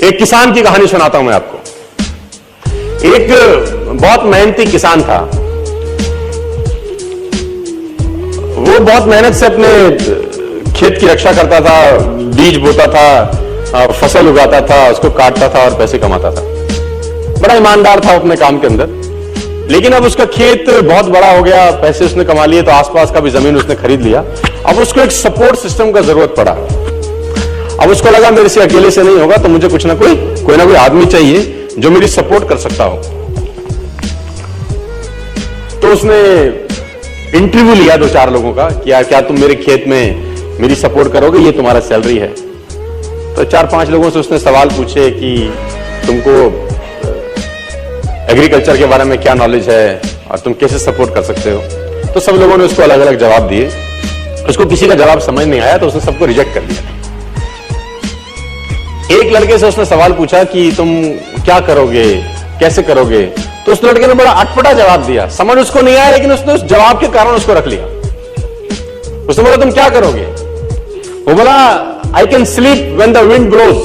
एक किसान की कहानी सुनाता हूं मैं आपको। एक बहुत मेहनती किसान था। वो बहुत मेहनत से अपने खेत की रक्षा करता था, बीज बोता था, फसल उगाता था, उसको काटता था और पैसे कमाता था। बड़ा ईमानदार था अपने काम के अंदर। लेकिन अब उसका खेत बहुत बड़ा हो गया, पैसे उसने कमा लिए, तो आसपास का भी जमीन उसने खरीद लिया। अब उसको एक सपोर्ट सिस्टम का जरूरत पड़ा। अब उसको लगा मेरे से अकेले से नहीं होगा, तो मुझे कुछ ना कोई आदमी चाहिए जो मेरी सपोर्ट कर सकता हो। तो उसने इंटरव्यू लिया 2-4 लोगों का कि यार क्या तुम मेरे खेत में मेरी सपोर्ट करोगे, ये तुम्हारा सैलरी है। तो 4-5 लोगों से उसने सवाल पूछे कि तुमको एग्रीकल्चर के बारे में क्या नॉलेज है और तुम कैसे सपोर्ट कर सकते हो। तो सब लोगों ने उसको अलग अलग जवाब दिए। उसको किसी का जवाब समझ नहीं आया, तो उसने सबको रिजेक्ट कर दिया। एक लड़के से उसने सवाल पूछा कि तुम क्या करोगे, कैसे करोगे। तो उस लड़के ने बड़ा अटपटा जवाब दिया। समझ उसको नहीं आया, लेकिन उसने उस जवाब के कारण उसको रख लिया। उसने बोला तुम क्या करोगे। वो बोला I can sleep when the wind blows.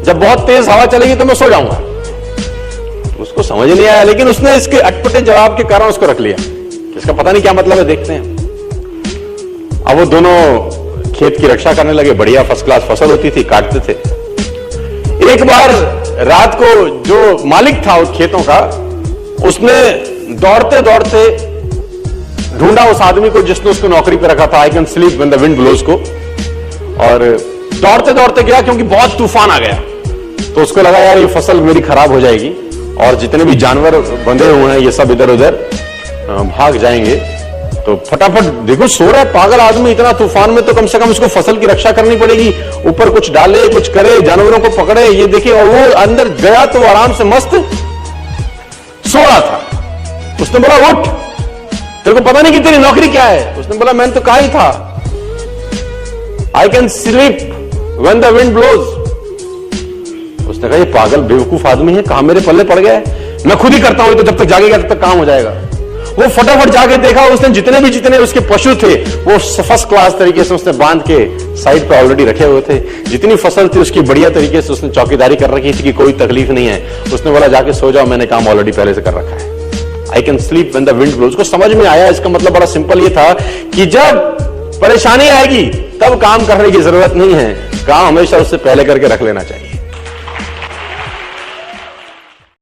जब बहुत तेज हवा चलेगी तो मैं सो जाऊंगा। उसको समझ नहीं आया, लेकिन उसने इसके अटपटे जवाब के कारण उसको रख लिया। इसका पता नहीं क्या मतलब है, देखते हैं। अब वो दोनों खेत की रक्षा करने लगे। बढ़िया फर्स्ट क्लास फसल होती थी, काटते थे। एक बार रात को जो मालिक था उस खेतों का, उसने दौड़ते दौड़ते ढूंढा उस आदमी को जिसने उसको नौकरी पे रखा था, I can sleep when the wind blows को। और दौड़ते दौड़ते गया क्योंकि बहुत तूफान आ गया। तो उसको लगा यार ये फसल मेरी खराब हो जाएगी और जितने भी जानवर बंधे हुए हैं ये सब इधर उधर भाग जाएंगे। तो फटाफट देखो, सो रहा है पागल आदमी इतना तूफान में, तो कम से कम उसको फसल की रक्षा करनी पड़ेगी। ऊपर कुछ डाले, कुछ करे, जानवरों को पकड़े, ये देखिए। और वो अंदर गया तो आराम से मस्त सो रहा था। उसने बोला उठ, तेरे को पता नहीं कि तेरी नौकरी क्या है। उसने बोला मैंने तो कहा ही था I can sleep when the wind blows. उसने कहा ये पागल बेवकूफ आदमी है, कहां मेरे पल्ले पड़ गया है, मैं खुद ही करता हूं, तो जब तक जागेगा तब तक काम हो जाएगा। वो फटाफट जाके देखा, उसने जितने उसके पशु थे वो फर्स्ट क्लास तरीके से उसने बांध के साइड पे ऑलरेडी रखे हुए थे। जितनी फसल थी उसकी बढ़िया तरीके से उसने चौकीदारी कर रखी थी कि कोई तकलीफ नहीं है। उसने बोला जाके सो जाओ, मैंने काम ऑलरेडी पहले से कर रखा है। I can sleep when the wind blows. उसको समझ में आया, इसका मतलब बड़ा सिंपल ये था कि जब परेशानी आएगी तब काम करने की जरूरत नहीं है, काम हमेशा उससे पहले करके रख लेना चाहिए।